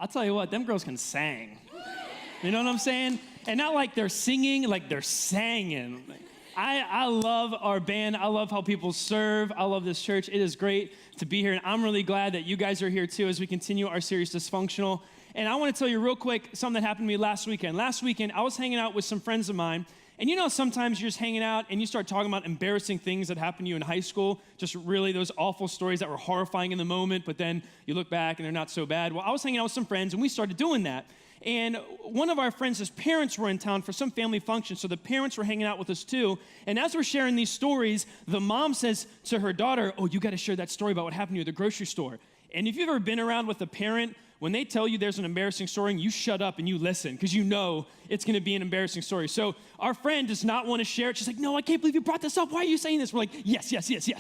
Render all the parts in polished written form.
I'll tell you what, them girls can sing. You know what I'm saying? And not like they're singing, like they're singing. I love our band. I love how people serve. I love this church. It is great to be here, and I'm really glad that you guys are here too as we continue our series, Dysfunctional. And I want to tell you real quick something that happened to me last weekend. Last weekend, I was hanging out with some friends of mine, and you know sometimes you're just hanging out and you start talking about embarrassing things that happened to you in high school, just really those awful stories that were horrifying in the moment, but then you look back and they're not so bad. Well, I was hanging out with some friends, and we started doing that. And one of our friends' parents were in town for some family function, so the parents were hanging out with us too. And as we're sharing these stories, the mom says to her daughter, "Oh, you got to share that story about what happened to you at the grocery store." And if you've ever been around with a parent, when they tell you there's an embarrassing story, you shut up and you listen because you know it's going to be an embarrassing story. So our friend does not want to share it. She's like, "No, I can't believe you brought this up. Why are you saying this?" We're like, yes,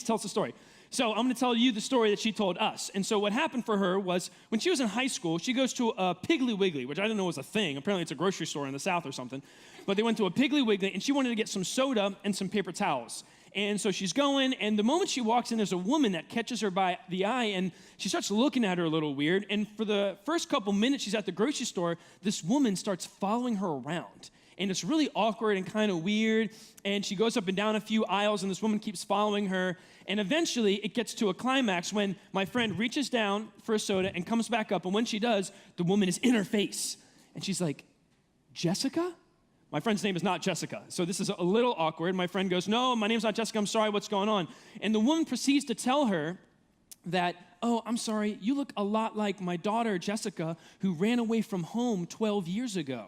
tell us the story. So I'm going to tell you the story that she told us. And so what happened for her was when she was in high school, she goes to a Piggly Wiggly, which I didn't know was a thing. Apparently it's a grocery store in the South or something. But they went to a Piggly Wiggly, and she wanted to get some soda and some paper towels. And so she's going, and the moment she walks in, there's a woman that catches her by the eye, and she starts looking at her a little weird. And for the first couple minutes she's at the grocery store, this woman starts following her around. And it's really awkward and kind of weird. And she goes up and down a few aisles, and this woman keeps following her. And eventually, it gets to a climax when my friend reaches down for a soda and comes back up. And when she does, the woman is in her face. And she's like, "Jessica?" My friend's name is not Jessica. So this is a little awkward. My friend goes, "No, my name's not Jessica. I'm sorry. What's going on?" And the woman proceeds to tell her that, "Oh, I'm sorry. You look a lot like my daughter, Jessica, who ran away from home 12 years ago.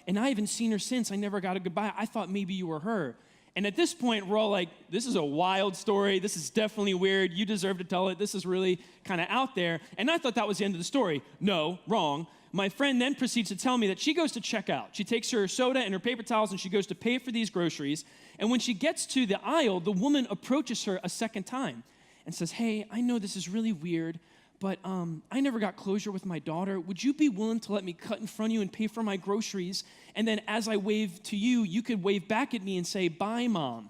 And I haven't seen her since. I never got a goodbye. I thought maybe you were her." And at this point, we're all like, this is a wild story. This is definitely weird. You deserve to tell it. This is really kind of out there. And I thought that was the end of the story. No, wrong. My friend then proceeds to tell me that she goes to check out. She takes her soda and her paper towels, and she goes to pay for these groceries. And when she gets to the aisle, the woman approaches her a second time and says, "Hey, I know this is really weird, but I never got closure with my daughter. Would you be willing to let me cut in front of you and pay for my groceries? And then as I wave to you, you could wave back at me and say, 'Bye, Mom.'"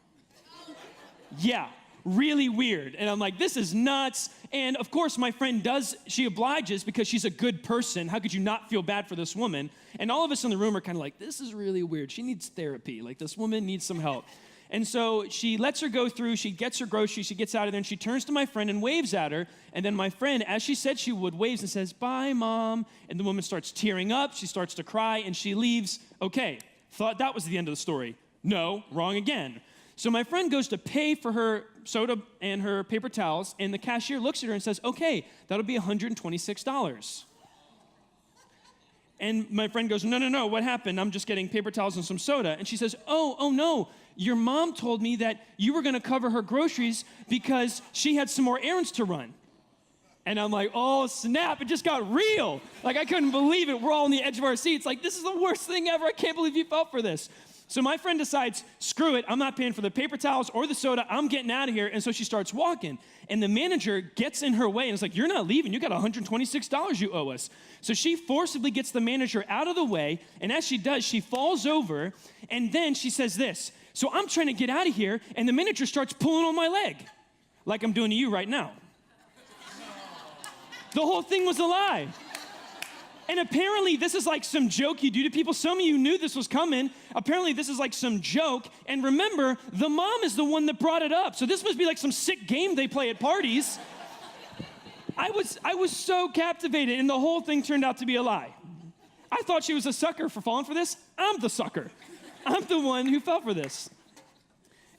Yeah, really weird. And I'm like, this is nuts. And of course, my friend she obliges because she's a good person. How could you not feel bad for this woman? And all of us in the room are kind of like, this is really weird. She needs therapy. Like, this woman needs some help. And so she lets her go through, she gets her groceries, she gets out of there, and she turns to my friend and waves at her. And then my friend, as she said she would, waves and says, "Bye, Mom." And the woman starts tearing up, she starts to cry, and she leaves. Okay, thought that was the end of the story. No, wrong again. So my friend goes to pay for her soda and her paper towels, and the cashier looks at her and says, "Okay, that'll be $126. And my friend goes, no, what happened? I'm just getting paper towels and some soda." And she says, oh no, your mom told me that you were gonna cover her groceries because she had some more errands to run. And I'm like, oh snap, it just got real. Like, I couldn't believe it. We're all on the edge of our seats. Like, this is the worst thing ever. I can't believe you fell for this. So my friend decides, screw it, I'm not paying for the paper towels or the soda, I'm getting out of here. And so she starts walking. And the manager gets in her way and is like, "You're not leaving, you got $126 you owe us." So she forcibly gets the manager out of the way, and as she does, she falls over, and then she says this, "So I'm trying to get out of here, and the manager starts pulling on my leg, like I'm doing to you right now." The whole thing was a lie. And apparently this is like some joke you do to people. Some of you knew this was coming. Apparently this is like some joke. And remember, the mom is the one that brought it up. So this must be like some sick game they play at parties. I was so captivated, and the whole thing turned out to be a lie. I thought she was a sucker for falling for this. I'm the sucker. I'm the one who fell for this.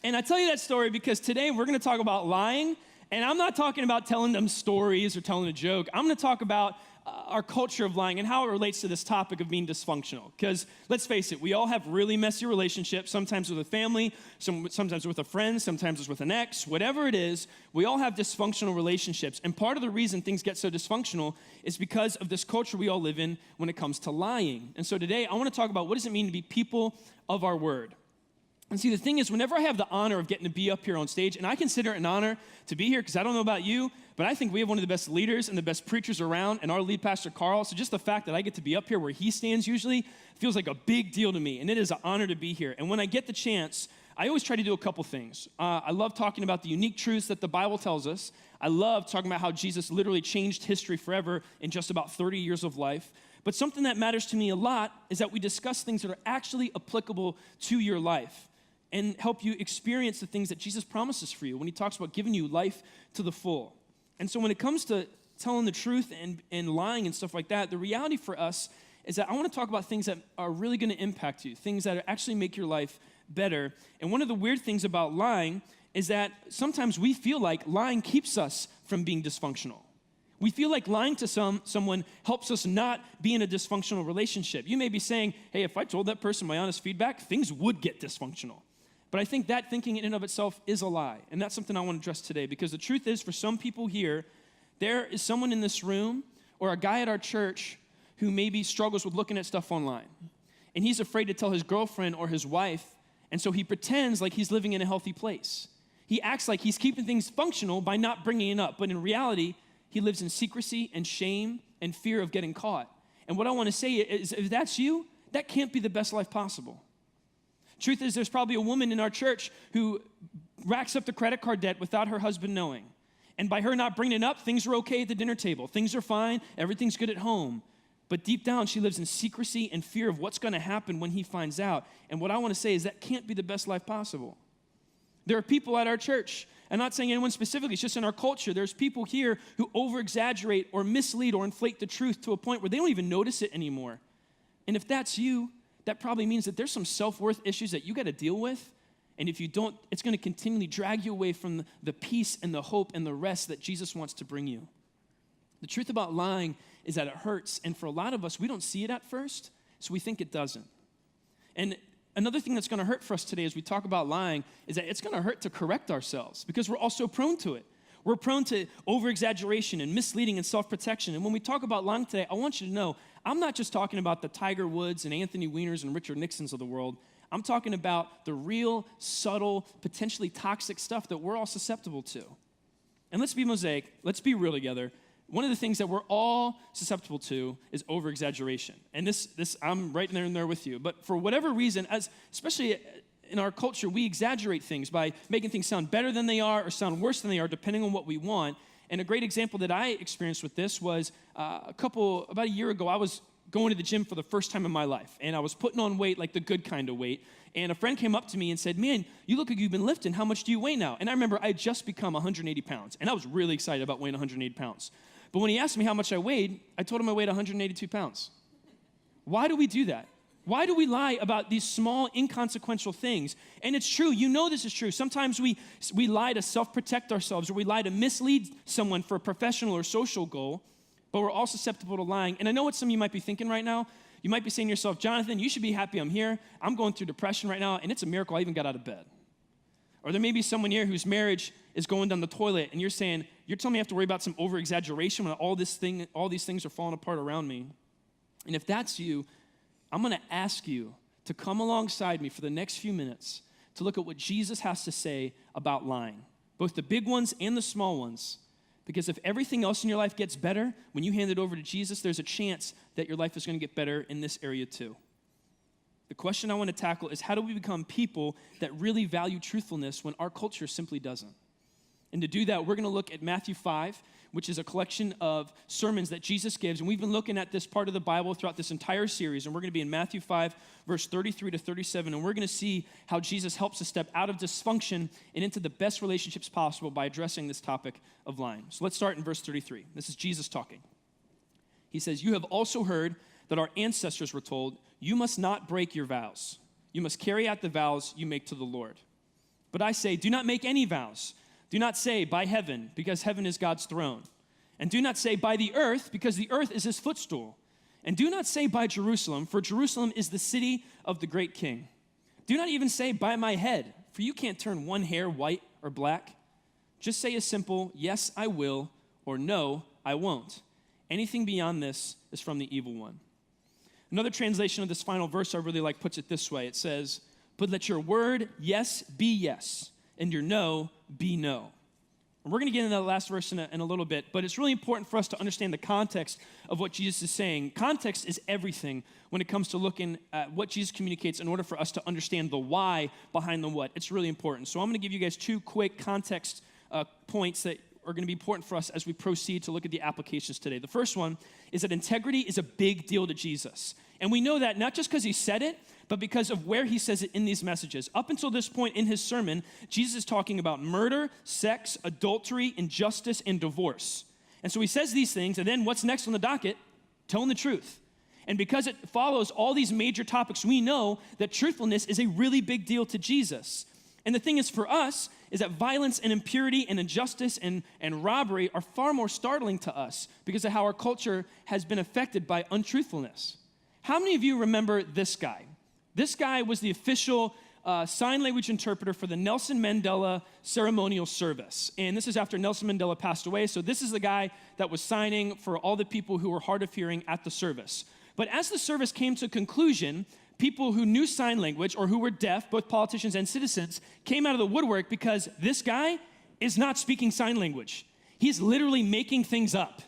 And I tell you that story because today we're gonna talk about lying. And I'm not talking about telling them stories or telling a joke. I'm gonna talk about our culture of lying and how it relates to this topic of being dysfunctional. Because let's face it, we all have really messy relationships, sometimes with a family, sometimes with a friend, sometimes it's with an ex, whatever it is, we all have dysfunctional relationships. And part of the reason things get so dysfunctional is because of this culture we all live in when it comes to lying. And so today, I wanna talk about what does it mean to be people of our word. And see, the thing is, whenever I have the honor of getting to be up here on stage, and I consider it an honor to be here because I don't know about you, but I think we have one of the best leaders and the best preachers around, and our lead pastor, Carl. So just the fact that I get to be up here where he stands usually feels like a big deal to me, and it is an honor to be here. And when I get the chance, I always try to do a couple things. I love talking about the unique truths that the Bible tells us. I love talking about how Jesus literally changed history forever in just about 30 years of life. But something that matters to me a lot is that we discuss things that are actually applicable to your life and help you experience the things that Jesus promises for you when he talks about giving you life to the full. And so when it comes to telling the truth and lying and stuff like that, the reality for us is that I want to talk about things that are really going to impact you, things that actually make your life better. And one of the weird things about lying is that sometimes we feel like lying keeps us from being dysfunctional. We feel like lying to someone helps us not be in a dysfunctional relationship. You may be saying, hey, if I told that person my honest feedback, things would get dysfunctional. But I think that thinking in and of itself is a lie. And that's something I want to address today, because the truth is, for some people here, there is someone in this room or a guy at our church who maybe struggles with looking at stuff online. And he's afraid to tell his girlfriend or his wife, and so he pretends like he's living in a healthy place. He acts like he's keeping things functional by not bringing it up, but in reality, he lives in secrecy and shame and fear of getting caught. And what I want to say is, if that's you, that can't be the best life possible. Truth is, there's probably a woman in our church who racks up the credit card debt without her husband knowing. And by her not bringing it up, things are okay at the dinner table. Things are fine. Everything's good at home. But deep down, she lives in secrecy and fear of what's going to happen when he finds out. And what I want to say is that can't be the best life possible. There are people at our church, I'm not saying anyone specifically, it's just in our culture. There's people here who over-exaggerate or mislead or inflate the truth to a point where they don't even notice it anymore. And if that's you, that probably means that there's some self-worth issues that you got to deal with. And if you don't, it's going to continually drag you away from the peace and the hope and the rest that Jesus wants to bring you. The truth about lying is that it hurts. And for a lot of us, we don't see it at first, so we think it doesn't. And another thing that's going to hurt for us today as we talk about lying is that it's going to hurt to correct ourselves, because we're also prone to it. We're prone to over-exaggeration and misleading and self-protection. And when we talk about lying today, I want you to know, I'm not just talking about the Tiger Woods and Anthony Weiners and Richard Nixons of the world. I'm talking about the real, subtle, potentially toxic stuff that we're all susceptible to. And let's be Mosaic. Let's be real together. One of the things that we're all susceptible to is over-exaggeration. And this I'm right there in there with you. But for whatever reason, especially in our culture, we exaggerate things by making things sound better than they are or sound worse than they are, depending on what we want. And a great example that I experienced with this was about a year ago, I was going to the gym for the first time in my life. And I was putting on weight, like the good kind of weight. And a friend came up to me and said, man, you look like you've been lifting. How much do you weigh now? And I remember I had just become 180 pounds. And I was really excited about weighing 180 pounds. But when he asked me how much I weighed, I told him I weighed 182 pounds. Why do we do that? Why do we lie about these small, inconsequential things? And it's true. You know this is true. Sometimes we lie to self-protect ourselves, or we lie to mislead someone for a professional or social goal, but we're all susceptible to lying. And I know what some of you might be thinking right now. You might be saying to yourself, Jonathan, you should be happy I'm here. I'm going through depression right now, and it's a miracle I even got out of bed. Or there may be someone here whose marriage is going down the toilet, and you're saying, you're telling me I have to worry about some over-exaggeration when all these things are falling apart around me. And if that's you, I'm going to ask you to come alongside me for the next few minutes to look at what Jesus has to say about lying, both the big ones and the small ones. Because if everything else in your life gets better, when you hand it over to Jesus, there's a chance that your life is going to get better in this area too. The question I want to tackle is, how do we become people that really value truthfulness when our culture simply doesn't? And to do that, we're going to look at Matthew 5, which is a collection of sermons that Jesus gives. And we've been looking at this part of the Bible throughout this entire series. And we're going to be in Matthew 5, verse 33 to 37. And we're going to see how Jesus helps us step out of dysfunction and into the best relationships possible by addressing this topic of lying. So let's start in verse 33. This is Jesus talking. He says, "You have also heard that our ancestors were told, 'You must not break your vows. You must carry out the vows you make to the Lord.' But I say, do not make any vows. Do not say, 'By heaven,' because heaven is God's throne. And do not say, 'By the earth,' because the earth is his footstool. And do not say, 'By Jerusalem,' for Jerusalem is the city of the great king. Do not even say, 'By my head,' for you can't turn one hair white or black. Just say a simple, 'Yes, I will,' or 'No, I won't.' Anything beyond this is from the evil one." Another translation of this final verse I really like puts it this way. It says, "But let your word, yes, be yes, and your no, be no." And we're going to get into that last verse in a little bit, but it's really important for us to understand the context of what Jesus is saying. Context is everything when it comes to looking at what Jesus communicates in order for us to understand the why behind the what. It's really important. So I'm going to give you guys two quick context points that are going to be important for us as we proceed to look at the applications today. The first one is that integrity is a big deal to Jesus. And we know that not just because he said it, but because of where he says it in these messages. Up until this point in his sermon, Jesus is talking about murder, sex, adultery, injustice, and divorce. And so he says these things, and then what's next on the docket? Telling the truth. And because it follows all these major topics, we know that truthfulness is a really big deal to Jesus. And the thing is for us is that violence and impurity and injustice and robbery are far more startling to us because of how our culture has been affected by untruthfulness. How many of you remember this guy? This guy was the official sign language interpreter for the Nelson Mandela ceremonial service. And this is after Nelson Mandela passed away. So this is the guy that was signing for all the people who were hard of hearing at the service. But as the service came to conclusion, people who knew sign language or who were deaf, both politicians and citizens, came out of the woodwork because this guy is not speaking sign language. He's literally making things up.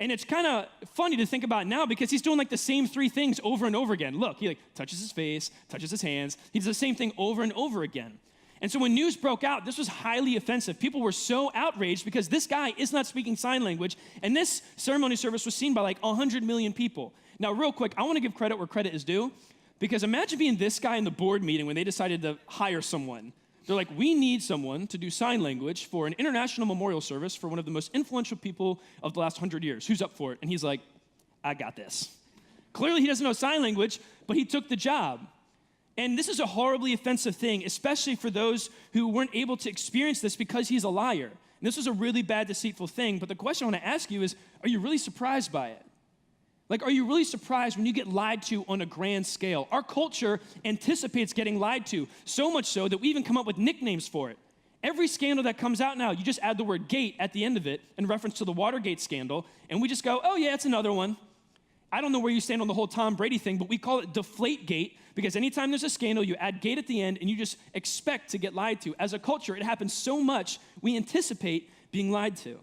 And it's kind of funny to think about now because he's doing like the same three things over and over again. Look, he like touches his face, touches his hands. He does the same thing over and over again. And so when news broke out, this was highly offensive. People were so outraged because this guy is not speaking sign language. And this ceremony service was seen by like 100 million people. Now, real quick, I want to give credit where credit is due. Because imagine being this guy in the board meeting when they decided to hire someone. They're like, we need someone to do sign language for an international memorial service for one of the most influential people of the last 100 years. Who's up for it? And he's like, I got this. Clearly, he doesn't know sign language, but he took the job. And this is a horribly offensive thing, especially for those who weren't able to experience this because he's a liar. And this was a really bad, deceitful thing. But the question I want to ask you is, are you really surprised by it? Like, are you really surprised when you get lied to on a grand scale? Our culture anticipates getting lied to, so much so that we even come up with nicknames for it. Every scandal that comes out now, you just add the word gate at the end of it in reference to the Watergate scandal, and we just go, oh yeah, it's another one. I don't know where you stand on the whole Tom Brady thing, but we call it Deflategate because anytime there's a scandal, you add gate at the end, and you just expect to get lied to. As a culture, it happens so much, we anticipate being lied to.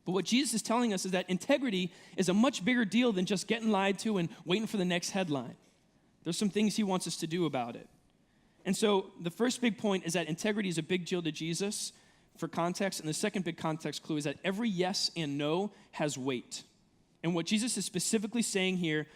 But what Jesus is telling us is that integrity is a much bigger deal than just getting lied to and waiting for the next headline. There's some things he wants us to do about it. And so the first big point is that integrity is a big deal to Jesus for context. And the second big context clue is that every yes and no has weight. And what Jesus is specifically saying here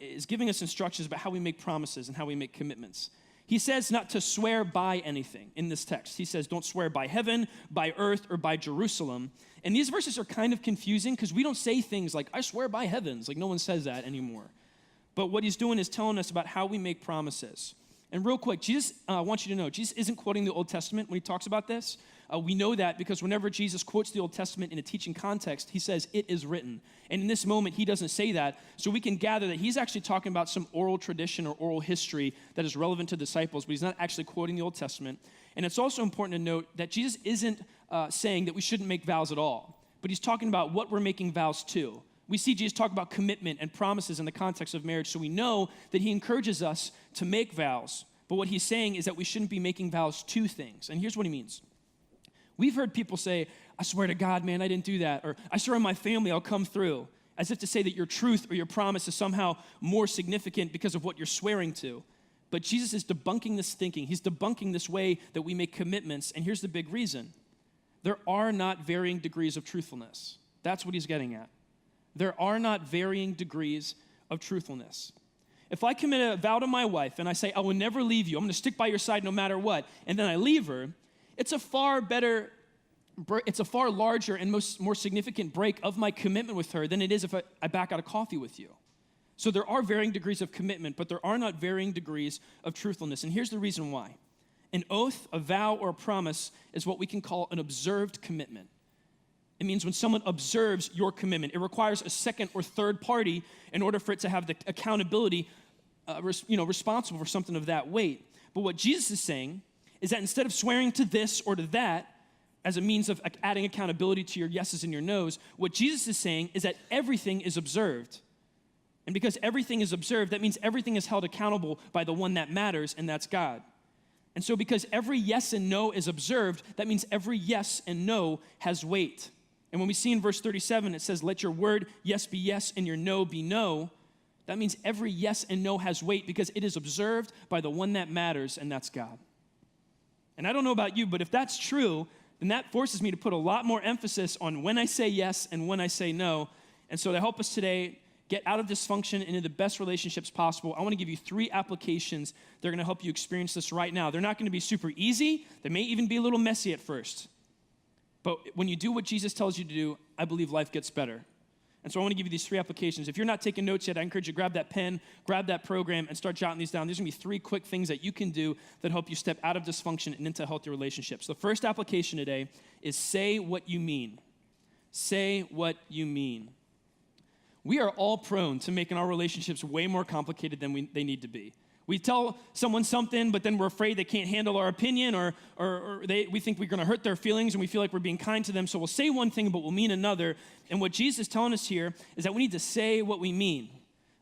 is giving us instructions about how we make promises and how we make commitments. He says not to swear by anything in this text. He says don't swear by heaven, by earth, or by Jerusalem. And these verses are kind of confusing because we don't say things like, I swear by heavens. Like no one says that anymore. But what he's doing is telling us about how we make promises. And real quick, Jesus wants you to know, Jesus isn't quoting the Old Testament when he talks about this. We know that because whenever Jesus quotes the Old Testament in a teaching context, he says, it is written. And in this moment, he doesn't say that. So we can gather that he's actually talking about some oral tradition or oral history that is relevant to disciples, but he's not actually quoting the Old Testament. And it's also important to note that Jesus isn't saying that we shouldn't make vows at all, but he's talking about what we're making vows to. We see Jesus talk about commitment and promises in the context of marriage, so we know that he encourages us to make vows. But what he's saying is that we shouldn't be making vows to things. And here's what he means. We've heard people say, I swear to God, man, I didn't do that. Or I swear on my family, I'll come through. As if to say that your truth or your promise is somehow more significant because of what you're swearing to. But Jesus is debunking this thinking. He's debunking this way that we make commitments. And here's the big reason. There are not varying degrees of truthfulness. That's what he's getting at. There are not varying degrees of truthfulness. If I commit a vow to my wife and I say, I will never leave you, I'm going to stick by your side no matter what, and then I leave her, it's a far larger and more significant break of my commitment with her than it is if I back out of coffee with you. So there are varying degrees of commitment, but there are not varying degrees of truthfulness. And here's the reason why. An oath, a vow, or a promise is what we can call an observed commitment. It means when someone observes your commitment. It requires a second or third party in order for it to have the accountability responsible for something of that weight. But what Jesus is saying is that instead of swearing to this or to that as a means of adding accountability to your yeses and your nos, what Jesus is saying is that everything is observed. And because everything is observed, that means everything is held accountable by the one that matters, and that's God. And so because every yes and no is observed, that means every yes and no has weight. And when we see in verse 37, it says, let your word yes be yes and your no be no. That means every yes and no has weight because it is observed by the one that matters, and that's God. And I don't know about you, but if that's true, then that forces me to put a lot more emphasis on when I say yes and when I say no. And so to help us today get out of dysfunction into the best relationships possible, I want to give you 3 applications that are going to help you experience this right now. They're not going to be super easy. They may even be a little messy at first. But when you do what Jesus tells you to do, I believe life gets better. And so I want to give you these 3 applications. If you're not taking notes yet, I encourage you to grab that pen, grab that program, and start jotting these down. There's going to be 3 quick things that you can do that help you step out of dysfunction and into healthy relationships. The first application today is say what you mean. Say what you mean. We are all prone to making our relationships way more complicated than they need to be. We tell someone something, but then we're afraid they can't handle our opinion, or we think we're going to hurt their feelings, and we feel like we're being kind to them. So we'll say one thing, but we'll mean another. And what Jesus is telling us here is that we need to say what we mean.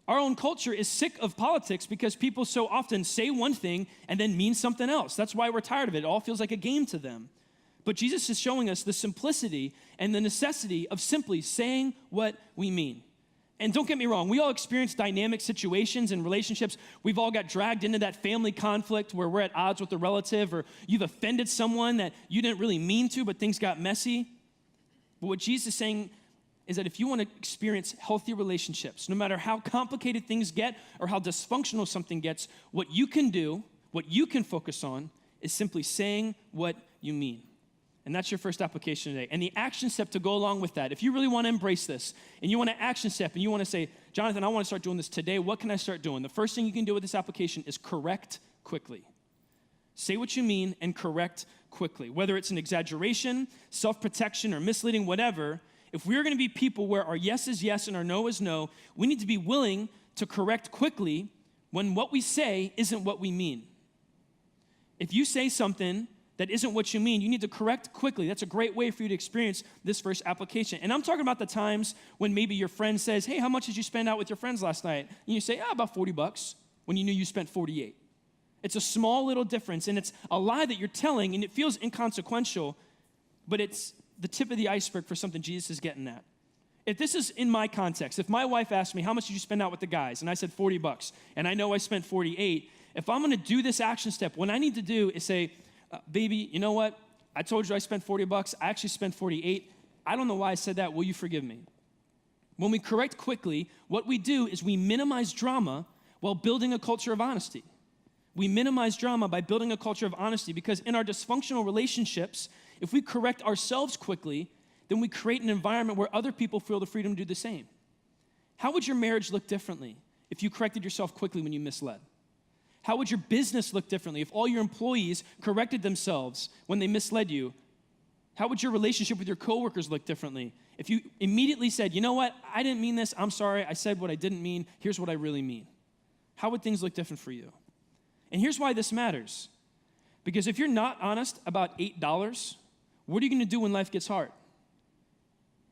Our own culture is sick of politics because people so often say one thing and then mean something else. That's why we're tired of it. It all feels like a game to them. But Jesus is showing us the simplicity and the necessity of simply saying what we mean. And don't get me wrong, we all experience dynamic situations and relationships. We've all got dragged into that family conflict where we're at odds with a relative, or you've offended someone that you didn't really mean to, but things got messy. But what Jesus is saying is that if you want to experience healthy relationships, no matter how complicated things get or how dysfunctional something gets, what you can do, what you can focus on, is simply saying what you mean. And that's your first application today. And the action step to go along with that, if you really want to embrace this, and you want to action step, and you want to say, Jonathan, I want to start doing this today, what can I start doing? The first thing you can do with this application is correct quickly. Say what you mean and correct quickly. Whether it's an exaggeration, self-protection, or misleading, whatever, if we're going to be people where our yes is yes and our no is no, we need to be willing to correct quickly when what we say isn't what we mean. If you say something that isn't what you mean, you need to correct quickly. That's a great way for you to experience this first application. And I'm talking about the times when maybe your friend says, hey, how much did you spend out with your friends last night? And you say, about $40, when you knew you spent 48. It's a small little difference, and it's a lie that you're telling, and it feels inconsequential, but it's the tip of the iceberg for something Jesus is getting at. If this is in my context, if my wife asked me, how much did you spend out with the guys? And I said $40, and I know I spent 48, if I'm gonna do this action step, what I need to do is say, baby, you know what? I told you I spent $40. I actually spent 48. I don't know why I said that. Will you forgive me? When we correct quickly, what we do is we minimize drama while building a culture of honesty. We minimize drama by building a culture of honesty, because in our dysfunctional relationships, if we correct ourselves quickly, then we create an environment where other people feel the freedom to do the same. How would your marriage look differently if you corrected yourself quickly when you misled? How would your business look differently if all your employees corrected themselves when they misled you? How would your relationship with your coworkers look differently if you immediately said, you know what, I didn't mean this, I'm sorry, I said what I didn't mean, here's what I really mean? How would things look different for you? And here's why this matters. Because if you're not honest about $8, what are you gonna do when life gets hard?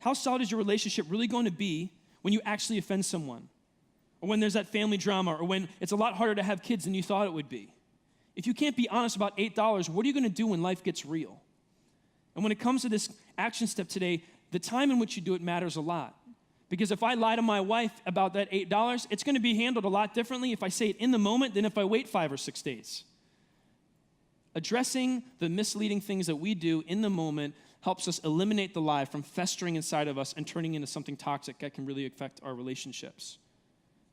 How solid is your relationship really going to be when you actually offend someone? Or when there's that family drama, or when it's a lot harder to have kids than you thought it would be. If you can't be honest about $8, what are you gonna do when life gets real? And when it comes to this action step today, the time in which you do it matters a lot. Because if I lie to my wife about that $8, it's gonna be handled a lot differently if I say it in the moment than if I wait 5 or 6 days. Addressing the misleading things that we do in the moment helps us eliminate the lie from festering inside of us and turning into something toxic that can really affect our relationships.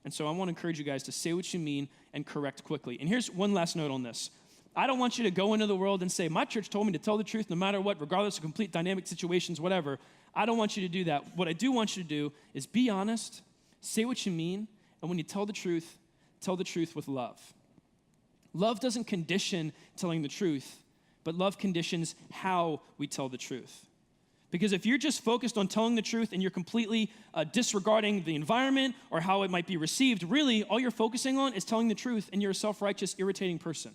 And so I want to encourage you guys to say what you mean and correct quickly. And here's one last note on this. I don't want you to go into the world and say, my church told me to tell the truth no matter what, regardless of complete dynamic situations, whatever. I don't want you to do that. What I do want you to do is be honest, say what you mean, and when you tell the truth with love. Love doesn't condition telling the truth, but love conditions how we tell the truth. Because if you're just focused on telling the truth and you're completely disregarding the environment or how it might be received, really all you're focusing on is telling the truth, and you're a self-righteous, irritating person.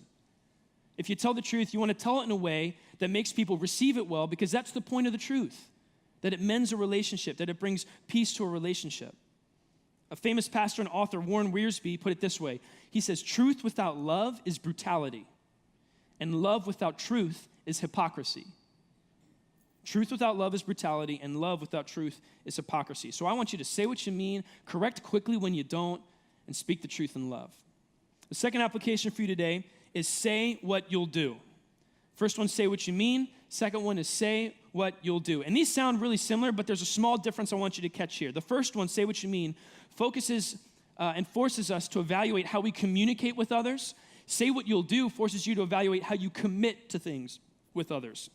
If you tell the truth, you want to tell it in a way that makes people receive it well, because that's the point of the truth, that it mends a relationship, that it brings peace to a relationship. A famous pastor and author, Warren Wiersbe, put it this way. He says, truth without love is brutality, and love without truth is hypocrisy. Truth without love is brutality, and love without truth is hypocrisy. So I want you to say what you mean, correct quickly when you don't, and speak the truth in love. The second application for you today is say what you'll do. First one, say what you mean. Second one is say what you'll do. And these sound really similar, but there's a small difference I want you to catch here. The first one, say what you mean, focuses and forces us to evaluate how we communicate with others. Say what you'll do forces you to evaluate how you commit to things with others,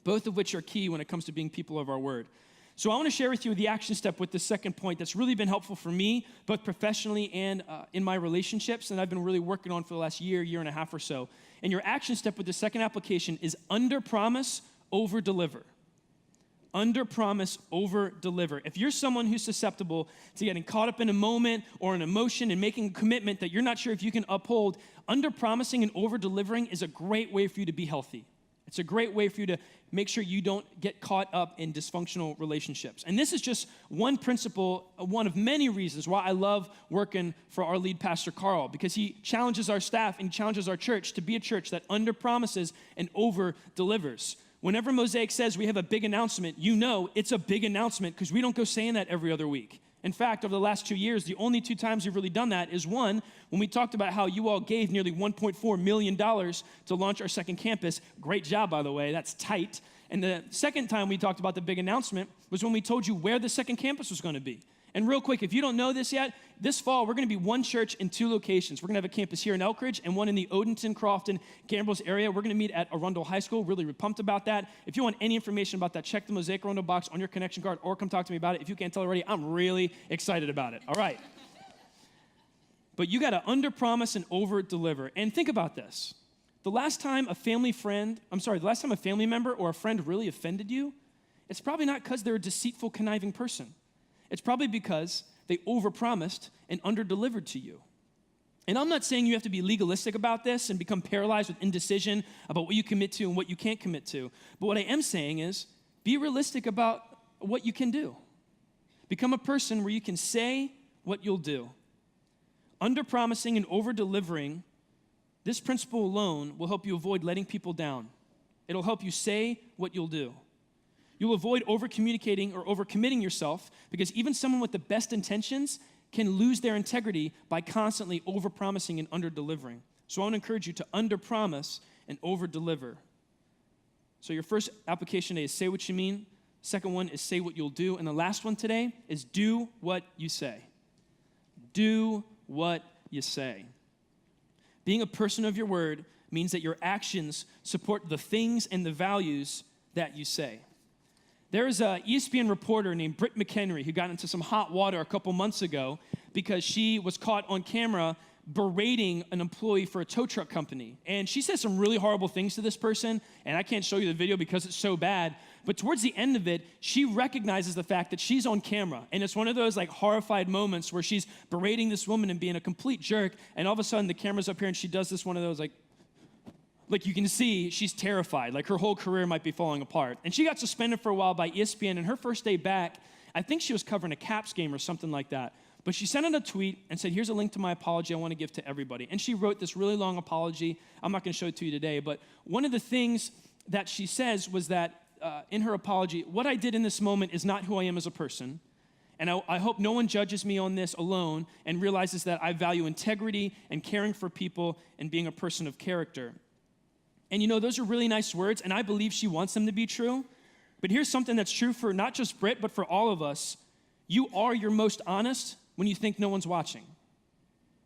both of which are key when it comes to being people of our word. So I want to share with you the action step with the second point that's really been helpful for me, both professionally and in my relationships, and I've been really working on for the last year and a half or so. And your action step with the second application is under promise, over deliver. Under promise, over deliver. If you're someone who's susceptible to getting caught up in a moment or an emotion and making a commitment that you're not sure if you can uphold, under promising and over delivering is a great way for you to be healthy. It's a great way for you to make sure you don't get caught up in dysfunctional relationships. And this is just one principle, one of many reasons why I love working for our lead pastor, Carl, because he challenges our staff and challenges our church to be a church that under promises and over delivers. Whenever Mosaic says we have a big announcement, you know it's a big announcement because we don't go saying that every other week. In fact, over the last 2 years, the only 2 times we've really done that is one, when we talked about how you all gave nearly $1.4 million to launch our second campus. Great job, by the way. That's tight. And the second time we talked about the big announcement was when we told you where the second campus was going to be. And real quick, if you don't know this yet, this fall, we're going to be one church in 2 locations. We're going to have a campus here in Elk Ridge and one in the Odenton, Crofton, Gambrills area. We're going to meet at Arundel High School. Really pumped about that. If you want any information about that, check the Mosaic Arundel box on your connection card or come talk to me about it. If you can't tell already, I'm really excited about it. All right. But you got to under promise and over deliver. And think about this. The last time a family member or a friend really offended you, it's probably not because they're a deceitful, conniving person. It's probably because they overpromised and underdelivered to you. And I'm not saying you have to be legalistic about this and become paralyzed with indecision about what you commit to and what you can't commit to. But what I am saying is be realistic about what you can do. Become a person where you can say what you'll do. Under-promising and over-delivering, this principle alone will help you avoid letting people down. It'll help you say what you'll do. You'll avoid over-communicating or over-committing yourself because even someone with the best intentions can lose their integrity by constantly over-promising and under-delivering. So I want to encourage you to under-promise and over-deliver. So your first application today is say what you mean. Second one is say what you'll do. And the last one today is do what you say. Do what you say. Being a person of your word means that your actions support the things and the values that you say. There is an ESPN reporter named Britt McHenry who got into some hot water a couple months ago because she was caught on camera berating an employee for a tow truck company. And she said some really horrible things to this person, and I can't show you the video because it's so bad. But towards the end of it, she recognizes the fact that she's on camera. And it's one of those like horrified moments where she's berating this woman and being a complete jerk, and all of a sudden the camera's up here and she does this one of those like you can see she's terrified, like her whole career might be falling apart. And she got suspended for a while by ESPN, and her first day back, I think she was covering a Caps game or something like that. But she sent out a tweet and said, here's a link to my apology I want to give to everybody. And she wrote this really long apology. I'm not going to show it to you today, but one of the things that she says was that in her apology, what I did in this moment is not who I am as a person. And I hope no one judges me on this alone and realizes that I value integrity and caring for people and being a person of character. And you know, those are really nice words, and I believe she wants them to be true. But here's something that's true for not just Britt, but for all of us. You are your most honest when you think no one's watching.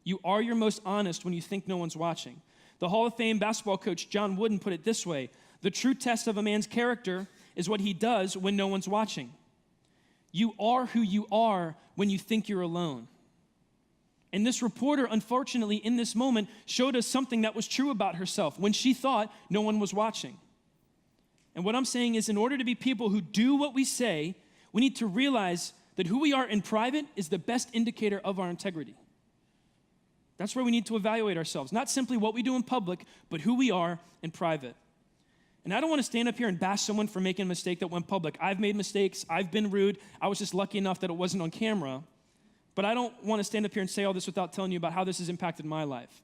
You are your most honest when you think no one's watching. The Hall of Fame basketball coach John Wooden put it this way: the true test of a man's character is what he does when no one's watching. You are who you are when you think you're alone. And this reporter, unfortunately, in this moment, showed us something that was true about herself when she thought no one was watching. And what I'm saying is, in order to be people who do what we say, we need to realize that who we are in private is the best indicator of our integrity. That's where we need to evaluate ourselves. Not simply what we do in public, but who we are in private. And I don't want to stand up here and bash someone for making a mistake that went public. I've made mistakes. I've been rude. I was just lucky enough that it wasn't on camera. But I don't want to stand up here and say all this without telling you about how this has impacted my life.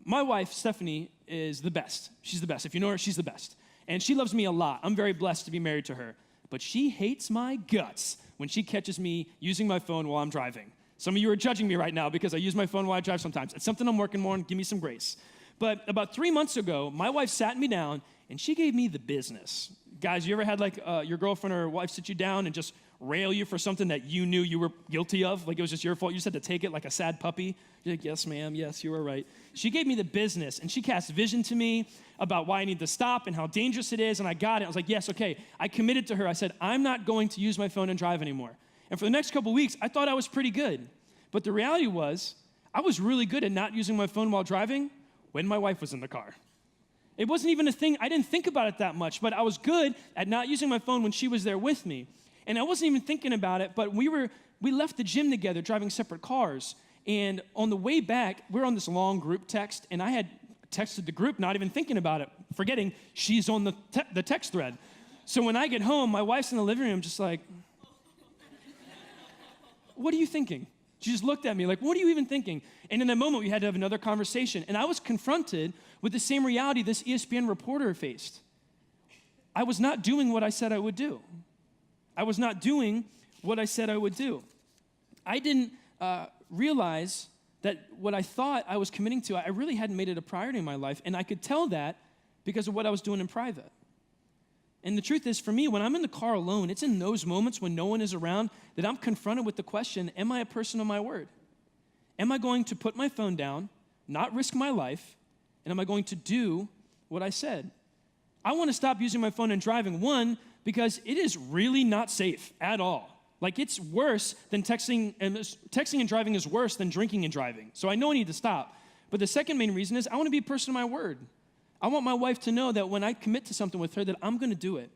My wife, Stephanie, is the best. She's the best. If you know her, she's the best. And she loves me a lot. I'm very blessed to be married to her. But she hates my guts when she catches me using my phone while I'm driving. Some of you are judging me right now because I use my phone while I drive sometimes. It's something I'm working on. Give me some grace. But about 3 months ago, my wife sat me down, and she gave me the business. Guys, you ever had like your girlfriend or wife sit you down and just rail you for something that you knew you were guilty of? Like it was just your fault. You just had to take it like a sad puppy. You're like, yes, ma'am. Yes, you were right. She gave me the business, and she cast vision to me about why I need to stop and how dangerous it is, and I got it. I was like, yes, okay. I committed to her. I said, I'm not going to use my phone and drive anymore. And for the next couple of weeks, I thought I was pretty good. But the reality was, I was really good at not using my phone while driving when my wife was in the car. It wasn't even a thing. I didn't think about it that much, but I was good at not using my phone when she was there with me. And I wasn't even thinking about it, but we left the gym together driving separate cars. And on the way back, we're on this long group text, and I had texted the group not even thinking about it, forgetting she's on the text thread. So when I get home, my wife's in the living room just like, what are you thinking? She just looked at me like, what are you even thinking? And in that moment, we had to have another conversation. And I was confronted with the same reality this ESPN reporter faced. I was not doing what I said I would do. I was not doing what I said I would do. I didn't realize that what I thought I was committing to, I really hadn't made it a priority in my life. And I could tell that because of what I was doing in private. And the truth is, for me, when I'm in the car alone, it's in those moments when no one is around that I'm confronted with the question, am I a person of my word? Am I going to put my phone down, not risk my life, and am I going to do what I said? I want to stop using my phone and driving, one, because it is really not safe at all. Like, it's worse than texting and driving is worse than drinking and driving. So I know I need to stop. But the second main reason is I want to be a person of my word. I want my wife to know that when I commit to something with her, that I'm going to do it.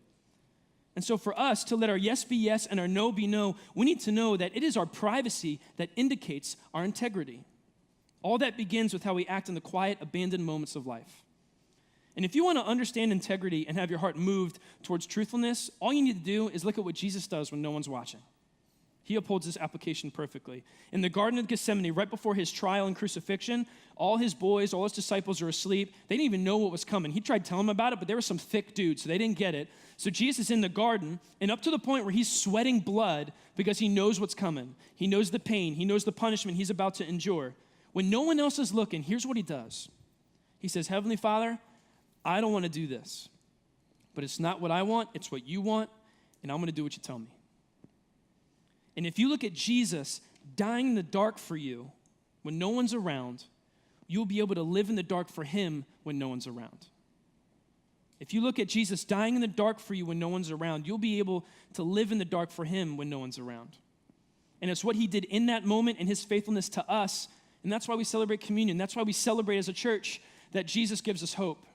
And so for us to let our yes be yes and our no be no, we need to know that it is our privacy that indicates our integrity. All that begins with how we act in the quiet, abandoned moments of life. And if you want to understand integrity and have your heart moved towards truthfulness, all you need to do is look at what Jesus does when no one's watching. He upholds this application perfectly. In the Garden of Gethsemane, right before his trial and crucifixion, all his boys, all his disciples are asleep. They didn't even know what was coming. He tried telling them about it, but there were some thick dudes, so they didn't get it. So Jesus is in the garden, and up to the point where he's sweating blood because he knows what's coming. He knows the pain. He knows the punishment he's about to endure. When no one else is looking, here's what he does. He says, Heavenly Father, I don't want to do this, but it's not what I want, it's what you want, and I'm going to do what you tell me. And if you look at Jesus dying in the dark for you when no one's around, you'll be able to live in the dark for him when no one's around. If you look at Jesus dying in the dark for you when no one's around, you'll be able to live in the dark for him when no one's around. And it's what he did in that moment and his faithfulness to us, and that's why we celebrate communion. That's why we celebrate as a church that Jesus gives us hope.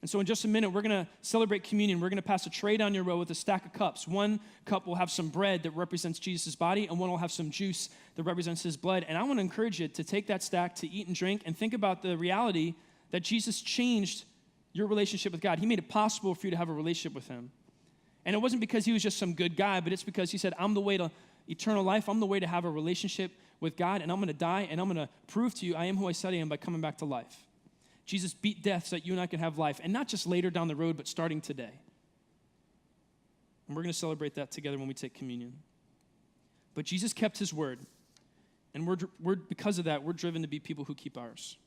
And so in just a minute, we're going to celebrate communion. We're going to pass a tray down your row with a stack of cups. One cup will have some bread that represents Jesus' body, and one will have some juice that represents his blood. And I want to encourage you to take that stack to eat and drink and think about the reality that Jesus changed your relationship with God. He made it possible for you to have a relationship with him. And it wasn't because he was just some good guy, but it's because he said, I'm the way to eternal life. I'm the way to have a relationship with God, and I'm going to die, and I'm going to prove to you I am who I said I am by coming back to life. Jesus beat death so that you and I can have life, and not just later down the road, but starting today. And we're going to celebrate that together when we take communion. But Jesus kept his word, and we're because of that, we're driven to be people who keep ours.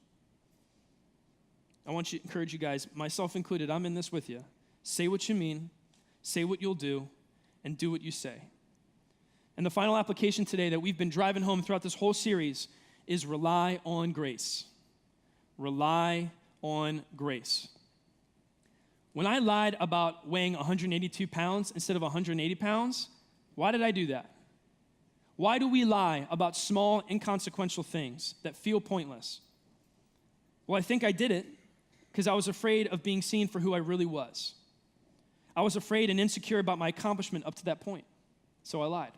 I want to encourage you guys, myself included, I'm in this with you. Say what you mean, say what you'll do, and do what you say. And the final application today that we've been driving home throughout this whole series is rely on grace. Rely on grace. When I lied about weighing 182 pounds instead of 180 pounds, why did I do that? Why do we lie about small, inconsequential things that feel pointless? Well, I think I did it because I was afraid of being seen for who I really was. I was afraid and insecure about my accomplishment up to that point, so I lied.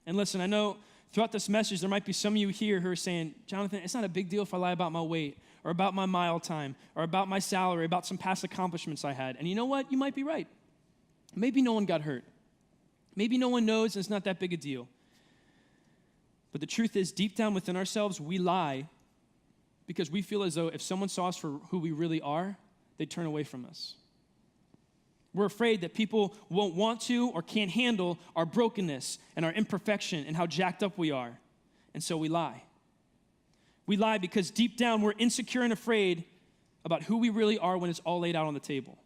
And listen, I know throughout this message, there might be some of you here who are saying, Jonathan, it's not a big deal if I lie about my weight or about my mile time or about my salary, about some past accomplishments I had. And you know what? You might be right. Maybe no one got hurt. Maybe no one knows and it's not that big a deal. But the truth is, deep down within ourselves, we lie because we feel as though if someone saw us for who we really are, they'd turn away from us. We're afraid that people won't want to or can't handle our brokenness and our imperfection and how jacked up we are. And so we lie. We lie because deep down we're insecure and afraid about who we really are when it's all laid out on the table.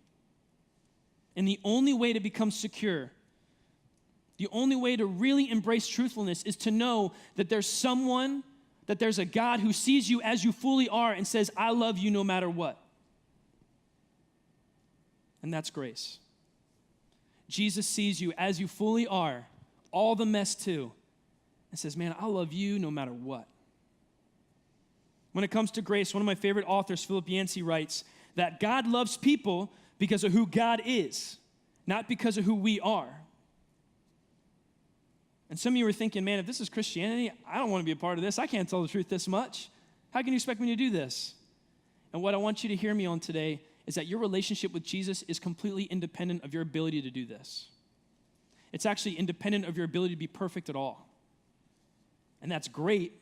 And the only way to become secure, the only way to really embrace truthfulness is to know that there's a God who sees you as you fully are and says, I love you no matter what. And that's grace. Jesus sees you as you fully are, all the mess too, and says, man, I love you no matter what. When it comes to grace, one of my favorite authors, Philip Yancey, writes that God loves people because of who God is, not because of who we are. And some of you are thinking, man, if this is Christianity, I don't want to be a part of this. I can't tell the truth this much. How can you expect me to do this? And what I want you to hear me on today is that your relationship with Jesus is completely independent of your ability to do this. It's actually independent of your ability to be perfect at all. And that's great,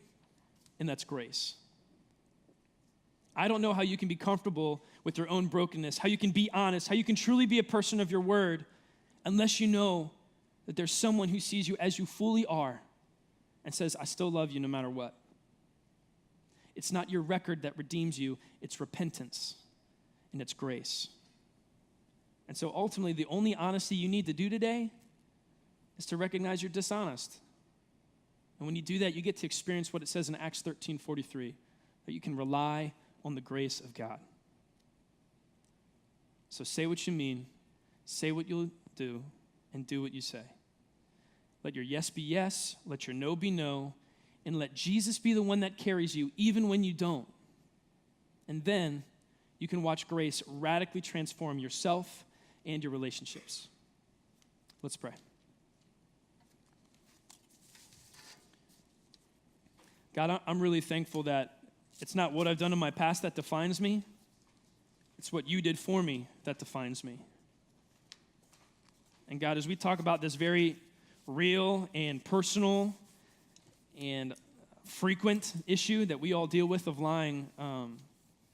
and that's grace. I don't know how you can be comfortable with your own brokenness, how you can be honest, how you can truly be a person of your word, unless you know that there's someone who sees you as you fully are and says, I still love you no matter what. It's not your record that redeems you, it's repentance, and it's grace. And so ultimately, the only honesty you need to do today is to recognize you're dishonest. And when you do that, you get to experience what it says in Acts 13:43, that you can rely on the grace of God. So say what you mean, say what you'll do, and do what you say. Let your yes be yes, let your no be no, and let Jesus be the one that carries you even when you don't. And then you can watch grace radically transform yourself and your relationships. Let's pray. God, I'm really thankful that it's not what I've done in my past that defines me. It's what you did for me that defines me. And God, as we talk about this very real and personal and frequent issue that we all deal with of lying,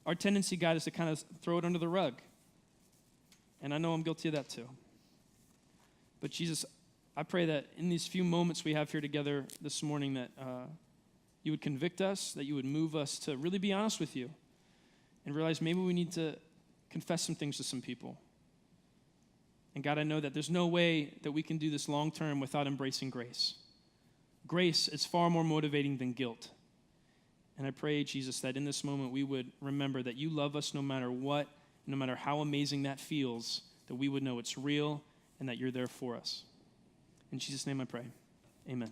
our tendency, God, is to kind of throw it under the rug. And I know I'm guilty of that too. But Jesus, I pray that in these few moments we have here together this morning that you would convict us, that you would move us to really be honest with you and realize maybe we need to confess some things to some people. And God, I know that there's no way that we can do this long term without embracing grace. Grace is far more motivating than guilt. And I pray, Jesus, that in this moment we would remember that you love us no matter what, no matter how amazing that feels, that we would know it's real and that you're there for us. In Jesus' name I pray. Amen.